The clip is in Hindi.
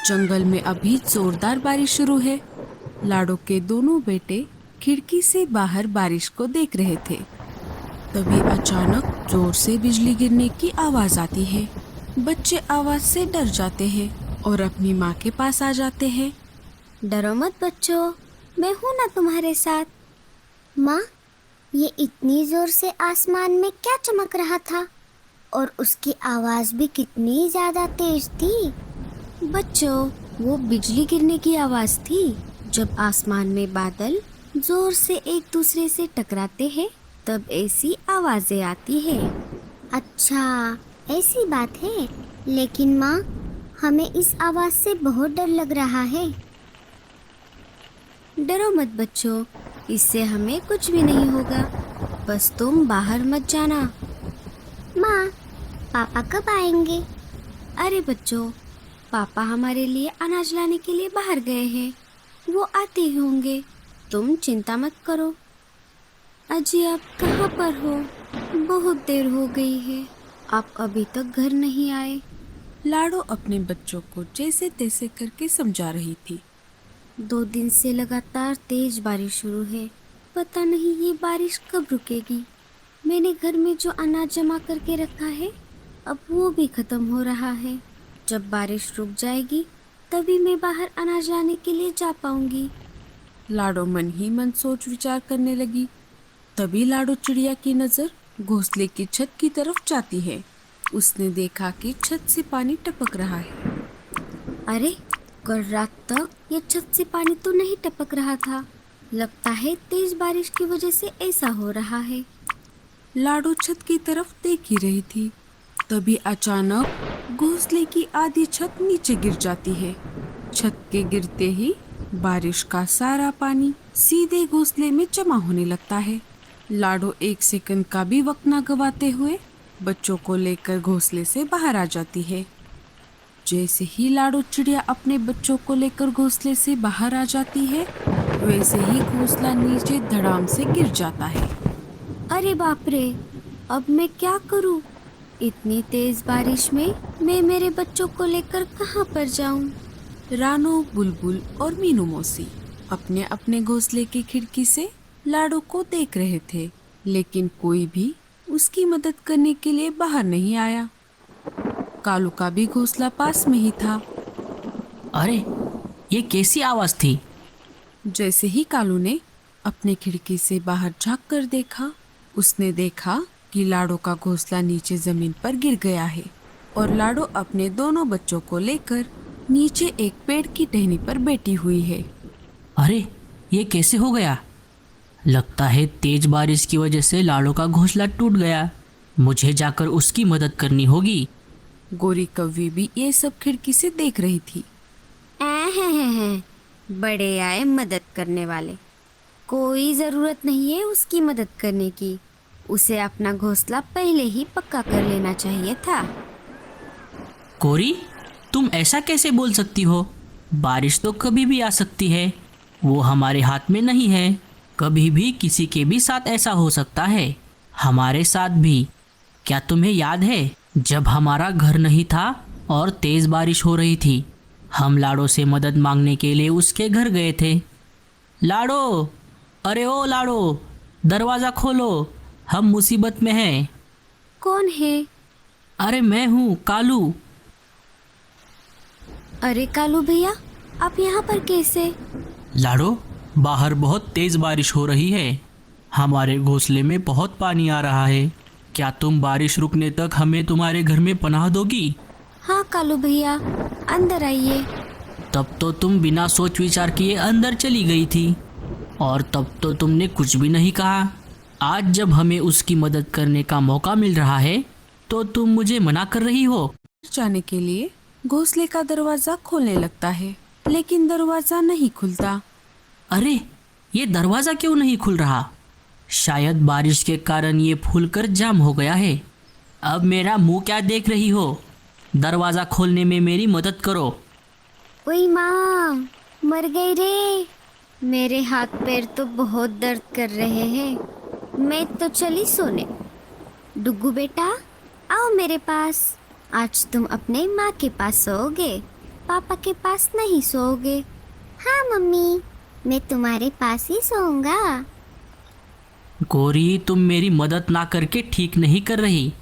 जंगल में अभी जोरदार बारिश शुरू है। लाडो के दोनों बेटे खिड़की से बाहर बारिश को देख रहे थे। तभी अचानक जोर से बिजली गिरने की आवाज आती है। बच्चे आवाज से डर जाते हैं और अपनी माँ के पास आ जाते हैं। डरो मत बच्चों, मैं हूँ ना तुम्हारे साथ। माँ, ये इतनी जोर से आसमान में क्या चमक रहा था और उसकी आवाज भी कितनी ज्यादा तेज थी। बच्चों, वो बिजली गिरने की आवाज थी। जब आसमान में बादल जोर से एक दूसरे से टकराते हैं तब ऐसी आवाजें आती है। अच्छा, ऐसी बात है। लेकिन माँ, हमें इस आवाज से बहुत डर लग रहा है। डरो मत बच्चों, इससे हमें कुछ भी नहीं होगा। बस तुम बाहर मत जाना। माँ, पापा कब आएंगे? अरे बच्चों, पापा हमारे लिए अनाज लाने के लिए बाहर गए हैं। वो आते ही होंगे, तुम चिंता मत करो। अजी, आप कहाँ पर हो? बहुत देर हो गई है, आप अभी तक घर नहीं आए। लाडो अपने बच्चों को जैसे तैसे करके समझा रही थी। 2 दिन से लगातार तेज बारिश शुरू है। पता नहीं ये बारिश कब रुकेगी। मैंने घर में जो अनाज जमा करके रखा है अब वो भी खत्म हो रहा है। जब बारिश रुक जाएगी तभी मैं बाहर अनाज लाने के लिए जा पाऊंगी। लाडो मन ही मन सोच विचार करने लगी। तभी लाडो चिड़िया की नजर घोंसले की छत की तरफ जाती है। उसने देखा कि छत से पानी टपक रहा है। अरे, कल रात तक ये छत से पानी तो नहीं टपक रहा था। लगता है तेज बारिश की वजह से ऐसा हो रहा है। लाडो छत की तरफ देख ही रही थी। तभी अचानक घोंसले की आधी छत नीचे गिर जाती है। छत के गिरते ही बारिश का सारा पानी सीधे घोंसले में जमा होने लगता है। लाडो 1 सेकंड का भी वक्त न गवाते हुए बच्चों को लेकर घोंसले से बाहर आ जाती है। जैसे ही लाडो चिड़िया अपने बच्चों को लेकर घोंसले से बाहर आ जाती है, वैसे ही घोंसला नीचे धड़ाम से गिर जाता है। अरे बाप रे, अब मैं क्या करूं? इतनी तेज बारिश में मैं मेरे बच्चों को लेकर कहां पर जाऊं? रानो, बुलबुल और मीनू मौसी अपने अपने घोंसले की खिड़की से लाडो को देख रहे थे, लेकिन कोई भी उसकी मदद करने के लिए बाहर नहीं आया। कालू का भी घोंसला पास में ही था। अरे, ये कैसी आवाज थी? जैसे ही कालू ने अपने खिड़की से बाहर झांक कर देखा, उसने देखा कि लाडो का घोंसला नीचे जमीन पर गिर गया है और लाडो अपने दोनों बच्चों को लेकर नीचे एक पेड़ की टहनी पर बैठी हुई है। अरे, ये कैसे हो गया? लगता है तेज बारिश की वजह से लाडो का घोंसला टूट गया। मुझे जाकर उसकी मदद करनी होगी। गोरी कौवी भी ये सब खिड़की से देख रही थी। बड़े आए मदद करने वाले। कोई जरूरत नहीं है उसकी मदद करने की। उसे अपना घोंसला पहले ही पक्का कर लेना चाहिए था। कोरी, तुम ऐसा कैसे बोल सकती हो? बारिश तो कभी भी आ सकती है, वो हमारे हाथ में नहीं है। कभी भी किसी के भी साथ ऐसा हो सकता है, हमारे साथ भी। क्या तुम्हें याद है जब हमारा घर नहीं था और तेज बारिश हो रही थी, हम लाडो से मदद मांगने के लिए उसके घर गए थे। लाडो, अरे ओ लाडो, दरवाज़ा खोलो, हम मुसीबत में हैं। कौन है? अरे मैं हूँ कालू। अरे कालू भैया, आप यहाँ पर कैसे? लाडो, बाहर बहुत तेज बारिश हो रही है। हमारे घोंसले में बहुत पानी आ रहा है। क्या तुम बारिश रुकने तक हमें तुम्हारे घर में पनाह दोगी? हाँ कालू भैया, अंदर आइए। तब तो तुम बिना सोच विचार किए अंदर चली गई थी और तब तो तुमने कुछ भी नहीं कहा। आज जब हमें उसकी मदद करने का मौका मिल रहा है तो तुम मुझे मना कर रही हो। जाने के लिए घोंसले का दरवाजा खोलने लगता है, लेकिन दरवाजा नहीं खुलता। अरे, ये दरवाज़ा क्यों नहीं खुल रहा? शायद बारिश के कारण ये फूलकर जाम हो गया है। अब मेरा मुंह क्या देख रही हो? दरवाज़ा खोलने में मेरी मदद करो। ओए माँ, मर गई रे। मेरे हाथ पैर तो बहुत दर्द कर रहे हैं। मैं तो चली सोने। डुग्गू बेटा, आओ मेरे पास। आज तुम अपने माँ के पास सोओगे। पापा के पास नहीं सोओगे? हाँ मम्मी, मैं तुम्हारे पास ही सोऊंगा। गौरी, तुम मेरी मदद ना करके ठीक नहीं कर रही।